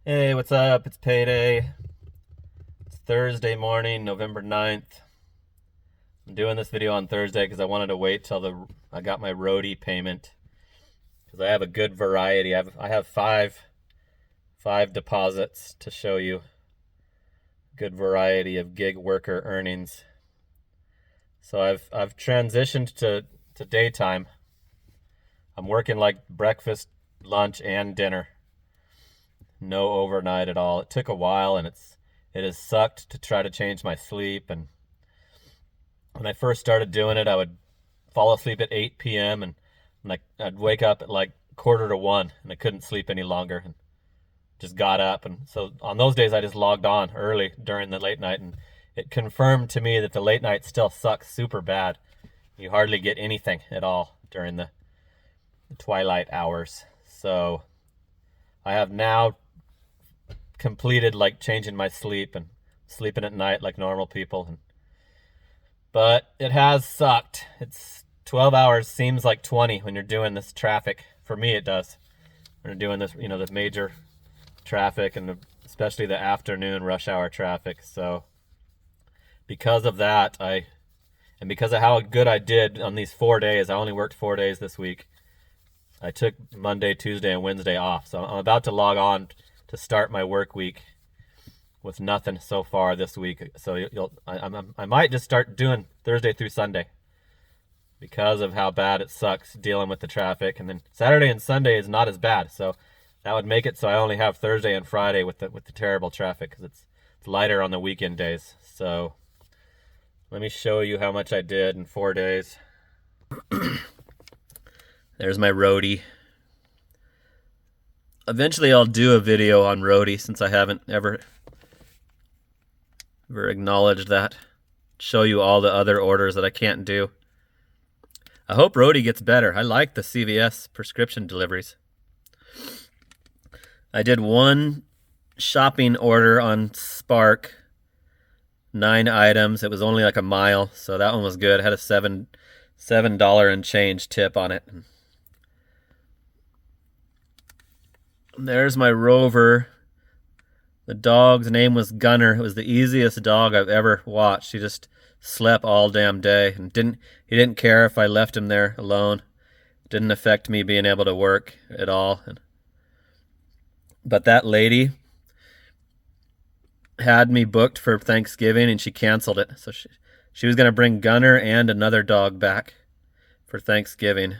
Hey, what's up? It's payday. It's Thursday morning, November 9th. I'm doing this video on Thursday because I wanted to wait till I got my roadie payment because I have a good variety. I have five deposits to show you. Good variety of gig worker earnings. So I've transitioned to daytime. I'm working like breakfast, lunch, and dinner. No overnight at all. It took a while, and it has sucked to try to change my sleep. And when I first started doing it, I would fall asleep at 8 p.m. and I'd wake up at like quarter to 1, and I couldn't sleep any longer, and just got up. And so on those days, I just logged on early during the late night, and it confirmed to me that the late night still sucks super bad. You hardly get anything at all during the twilight hours. So I have now completed like changing my sleep and sleeping at night like normal people. But it has sucked. It's 12 hours seems like 20 when you're doing this traffic. For me, it does. When you're doing this, the major traffic and especially the afternoon rush hour traffic. So because of that, and because of how good I did on these 4 days, I only worked 4 days this week. I took Monday, Tuesday, and Wednesday off. So I'm about to log on to start my work week with nothing so far this week. So I might just start doing Thursday through Sunday because of how bad it sucks dealing with the traffic. And then Saturday and Sunday is not as bad. So that would make it so I only have Thursday and Friday with the terrible traffic because it's lighter on the weekend days. So let me show you how much I did in 4 days. There's my roadie. Eventually I'll do a video on roadie since I haven't ever acknowledged that. Show you all the other orders that I can't do. I hope roadie gets better. I like the CVS prescription deliveries. I did one shopping order on Spark, 9 items. It was only like a mile, so that one was good. It had a $7 and change tip on it. There's my Rover. The dog's name was Gunner. It was the easiest dog I've ever watched. He just slept all damn day and he didn't care if I left him there alone. It didn't affect me being able to work at all. But that lady had me booked for Thanksgiving and she canceled it. So she was going to bring Gunner and another dog back for Thanksgiving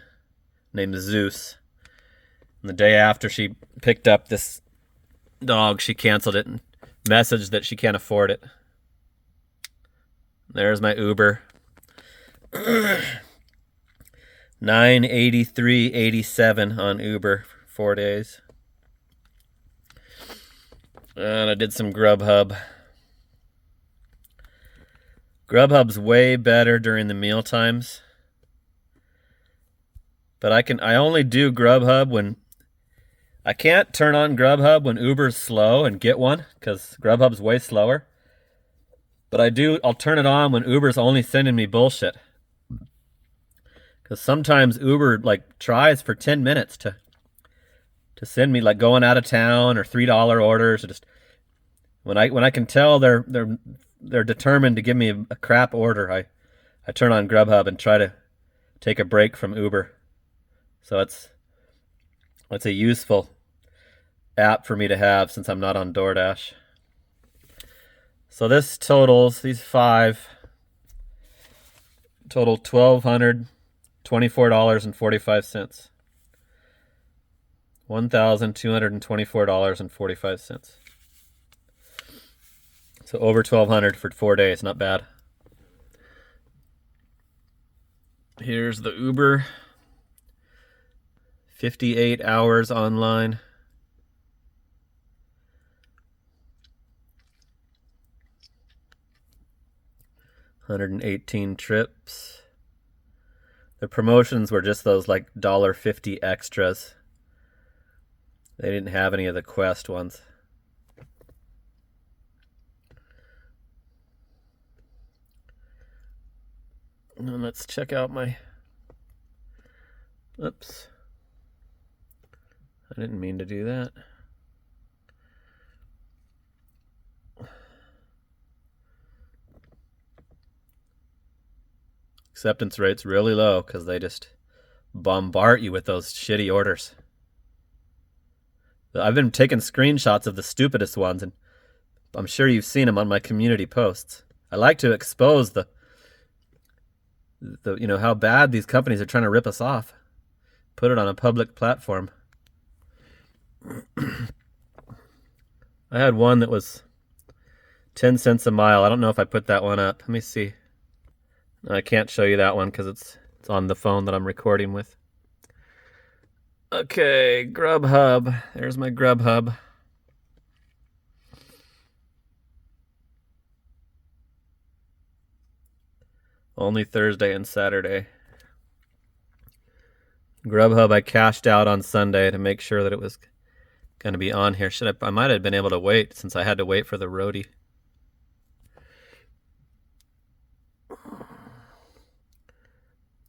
named Zeus. And the day after she picked up this dog, she canceled it and messaged that she can't afford it. There's my Uber. $9.83.87 on Uber for 4 days. And I did some Grubhub. Grubhub's way better during the meal times. But I only do Grubhub when I can't turn on Grubhub when Uber's slow and get one because Grubhub's way slower. But I'll turn it on when Uber's only sending me bullshit. Because sometimes Uber like tries for 10 minutes to send me like going out of town or $3 orders. Or just when I can tell they're determined to give me a crap order, I turn on Grubhub and try to take a break from Uber. So it's a useful app for me to have since I'm not on DoorDash. So these 5 total $1,224.45. $1,224.45. So over $1,200 for 4 days, not bad. Here's the Uber. 58 hours online. $118 trips. The promotions were just those like $1.50 extras. They didn't have any of the Quest ones. And let's check out my... Oops. I didn't mean to do that. Acceptance rate's really low because they just bombard you with those shitty orders. I've been taking screenshots of the stupidest ones, and I'm sure you've seen them on my community posts. I like to expose the how bad these companies are trying to rip us off. Put it on a public platform. I had one that was 10 cents a mile. I don't know if I put that one up. Let me see. I can't show you that one because it's on the phone that I'm recording with. Okay, Grubhub. There's my Grubhub. Only Thursday and Saturday. Grubhub, I cashed out on Sunday to make sure that it was going to be on here. I might have been able to wait since I had to wait for the roadie.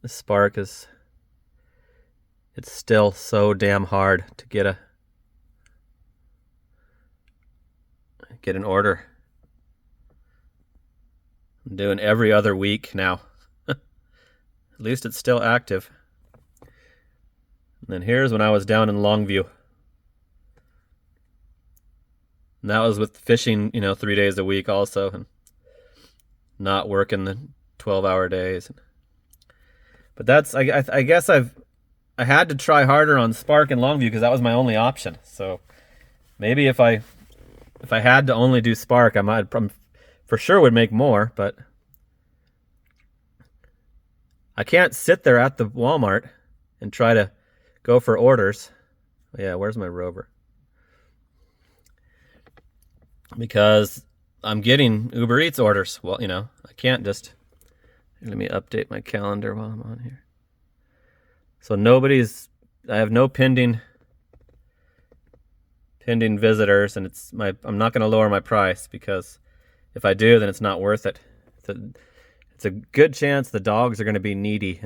The Spark it's still so damn hard to get an order. I'm doing every other week now. At least it's still active. And then here's when I was down in Longview. And that was with fishing, 3 days a week also, and not working the 12-hour days. But that's, I guess I had to try harder on Spark and Longview because that was my only option. So maybe if I had to only do Spark, I might for sure would make more, but I can't sit there at the Walmart and try to go for orders. Yeah, where's my Rover? Because I'm getting Uber Eats orders. Well, I can't just... Let me update my calendar while I'm on here. So I have no pending visitors, and I'm not going to lower my price because if I do, then it's not worth it. It's a good chance the dogs are going to be needy,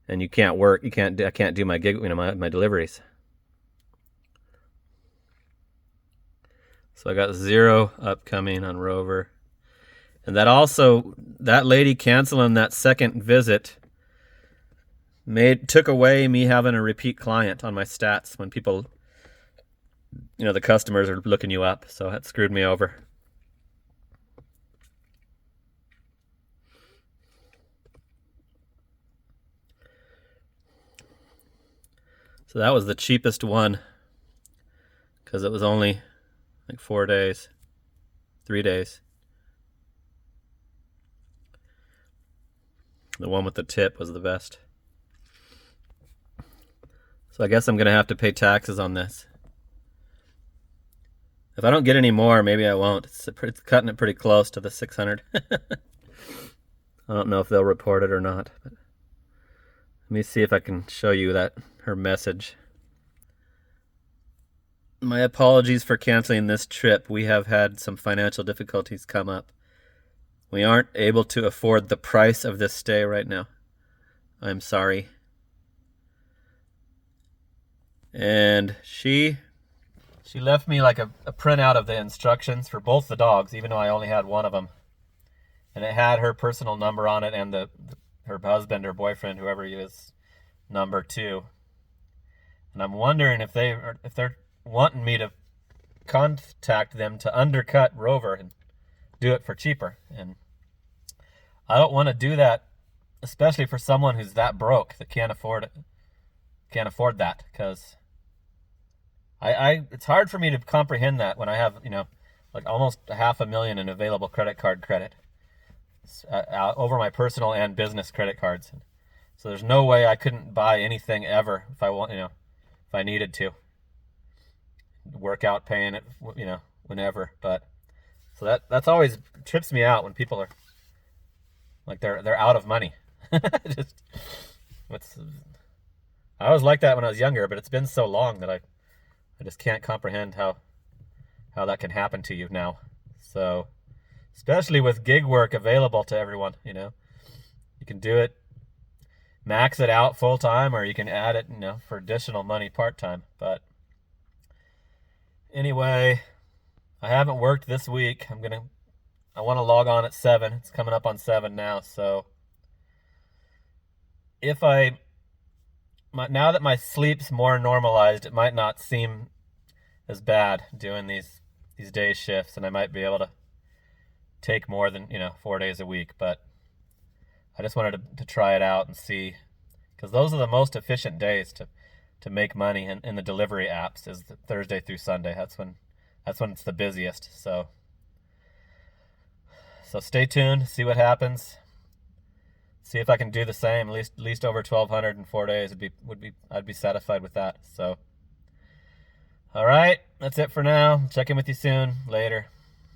and you can't work. I can't do my gig, my deliveries. So I got 0 upcoming on Rover. And that lady canceling that second visit took away me having a repeat client on my stats when people, the customers are looking you up. So that screwed me over. So that was the cheapest one because it was only like 4 days, 3 days. The one with the tip was the best. So I guess I'm going to have to pay taxes on this. If I don't get any more, maybe I won't. It's cutting it pretty close to the 600. I don't know if they'll report it or not. But let me see if I can show you her message. My apologies for canceling this trip. We have had some financial difficulties come up. We aren't able to afford the price of this stay right now. I'm sorry. And she left me like a printout of the instructions for both the dogs, even though I only had one of them. And it had her personal number on it and her husband or boyfriend, whoever he is, number too. And I'm wondering if they're wanting me to contact them to undercut Rover and do it for cheaper. And I don't want to do that, especially for someone who's that broke that can't afford that, because it's hard for me to comprehend that when I have like almost $500,000 in available credit card credit over my personal and business credit cards. So there's no way I couldn't buy anything ever if I want, if I needed to work out paying it, whenever. But so that's always trips me out when people are like they're out of money. I was like that when I was younger, but it's been so long that I just can't comprehend how that can happen to you now. So especially with gig work available to everyone, you can do it, max it out full time, or you can add it, for additional money part time. But anyway, I haven't worked this week. I want to log on at 7. It's coming up on 7 now, so if now that my sleep's more normalized, it might not seem as bad doing these day shifts, and I might be able to take more than 4 days a week. But I just wanted to try it out and see, because those are the most efficient days to make money in the delivery apps, is the Thursday through Sunday. That's when it's the busiest. So stay tuned, see what happens. See if I can do the same, at least over 1,200 in 4 days. I'd be satisfied with that. So, all right, that's it for now. Check in with you soon. Later.